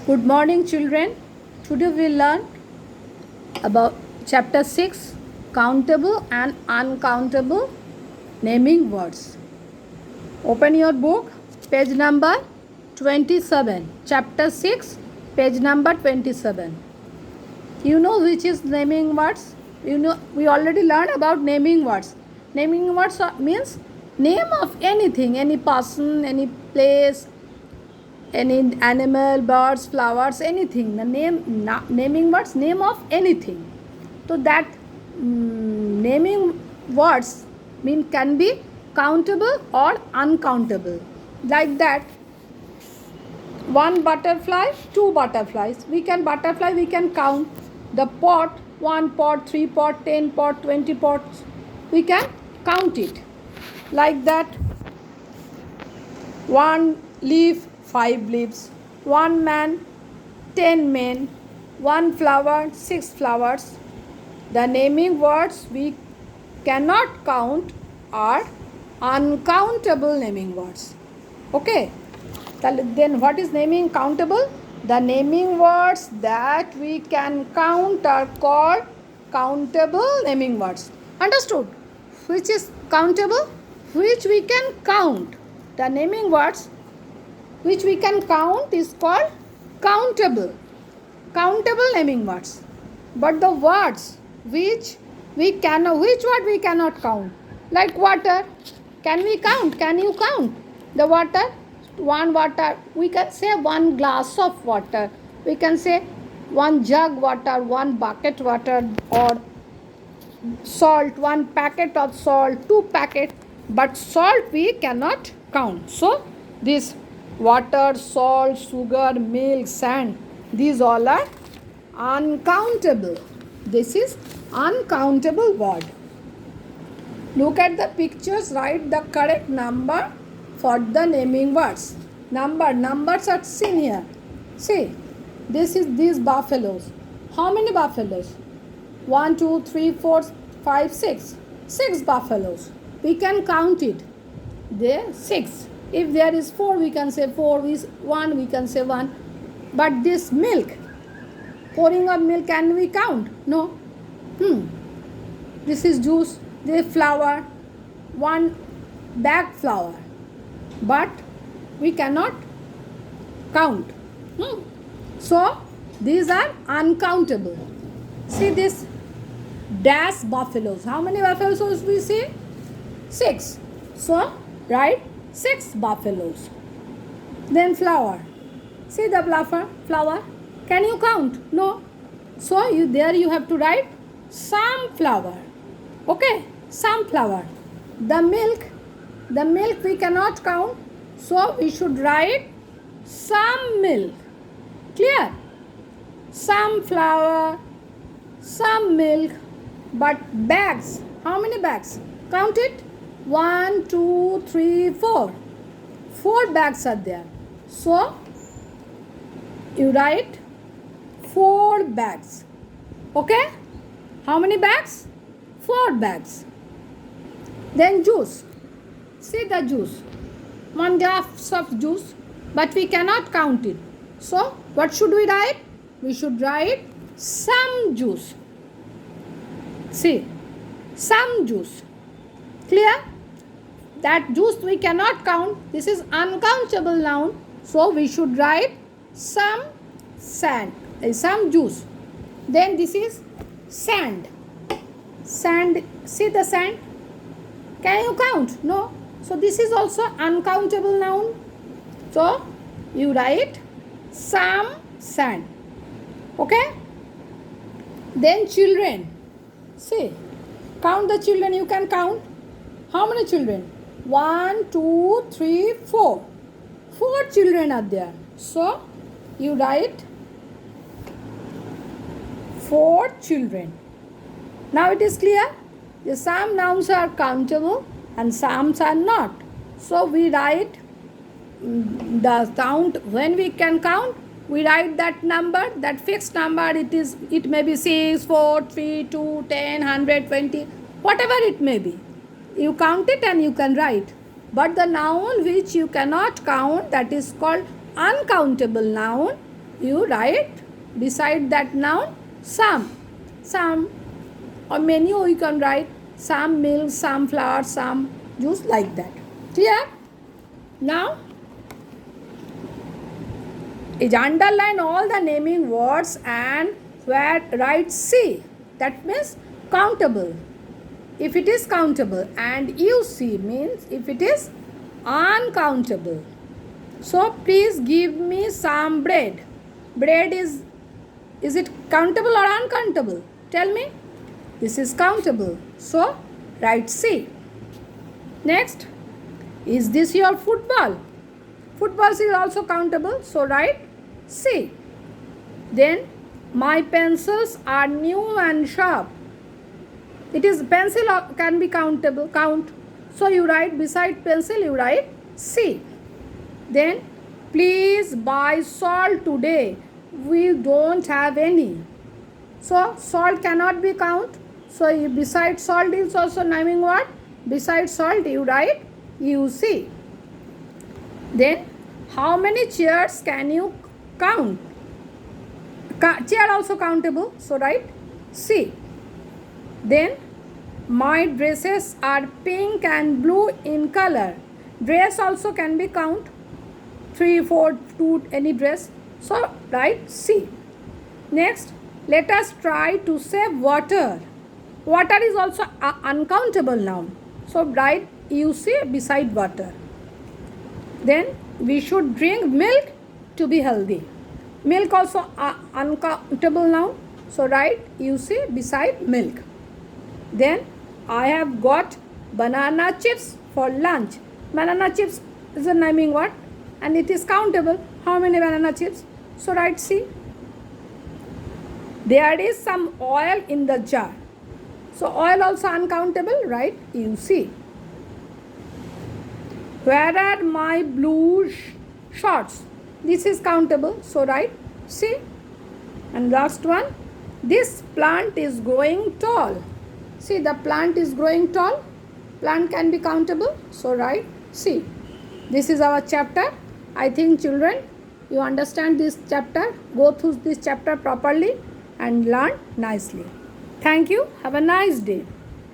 Good morning, children. Today we learn about chapter 6 countable and uncountable naming words. Open your book, page number 27. Chapter 6, page number 27. You know which is naming words? You know, we already learned about naming words. Naming words means name of anything, any person, any place, any animal, birds, flowers, anything. The naming words, name of anything. So that naming words can be countable or uncountable. Like that, one butterfly, two butterflies. We can count the pot, 1 pot, 3 pot, 10 pot, 20 pots. We can count it. Like that, one leaf, 5 leaves, one man, 10 men, one flower, 6 flowers. The naming words we cannot count are uncountable naming words. Okay. Then what is naming countable? The naming words that we can count are called countable naming words. Understood? Which is countable? Which we can count. The naming words which we can count is called countable. Countable naming words. But the words which word we cannot count? Like water. Can we count? Can you count the water? One water. We can say one glass of water. We can say one jug water, one bucket water, or salt, one packet of salt, 2 packets. But salt we cannot count. So this water, salt, sugar, milk, sand, these all are uncountable. This is uncountable word. Look at the pictures, write the correct number for the naming words. Numbers are seen here. See, this is these buffaloes. How many buffaloes? 1, 2, 3, 4, 5, 6. 6 buffaloes. We can count it. There 6. If there is 4, we can say 4. 1, we can say 1. But this milk, pouring of milk, can we count? No. This is juice. This is flour. 1 bag flour. But we cannot count. So these are uncountable. See this dash buffaloes. How many buffaloes we see? 6. So write 6 buffaloes. Then flour. See the flour. Can you count? No. So you have to write some flour. Okay, some flour. The milk we cannot count. So we should write some milk. Clear? Some flour, some milk. But bags. How many bags? Count it. 1, 2, 3, 4. 4 bags are there. So you write 4 bags. Okay? How many bags? 4 bags. Then juice. See the juice. 1 glass of juice. But we cannot count it. So what should we write? We should write some juice. See, some juice. Clear? That juice we cannot count. This is uncountable noun. So we should write some sand. Some juice. Then this is sand. Sand. See the sand? Can you count? No. So this is also uncountable noun. So you write some sand. Okay? Then children. See. Count the children. You can count. How many children? 1, 2, 3, 4. 4 children are there. So you write 4 children. Now it is clear. Some nouns are countable and some are not. So we write the count. When we can count, we write that number, that fixed number. It may be 6, 4, 3, 2, 10, 100, 20, whatever it may be. You count it and you can write. But the noun which you cannot count, that is called uncountable noun. you write beside that noun some. Some or many, you can write some milk, some flour, some juice, like that. Clear? Now is underline all the naming words and where write C. That means countable. If it is countable, and UC means if it is uncountable. So please give me some bread. Bread is it countable or uncountable? Tell me. This is countable. So write C. Next, is this your football? Football is also countable. So write C. Then my pencils are new and sharp. It is pencil can be countable. Count. So you write beside pencil, you write C. Then please buy salt today. We don't have any. So salt cannot be count. So you, beside salt is also naming word. Beside salt you write UC. Then how many chairs can you count? Chair also countable. So write C. Then my dresses are pink and blue in color. Dress also can be count. 3, 4, 2, any dress. So write C. Next, let us try to save water. Water is also uncountable noun. So write UC beside water. Then we should drink milk to be healthy. Milk also uncountable noun. So write UC beside milk. Then I have got banana chips for lunch. Banana chips is a naming word and it is countable. How many banana chips? So write C. There is some oil in the jar. So oil also uncountable, write UC. Where are my blue shorts? This is countable, so write C. And last one, this plant is growing tall. See, the plant is growing tall. Plant can be countable, so write C. This is our chapter. I think children, you understand this chapter. Go through this chapter properly and learn nicely. Thank you. Have a nice day.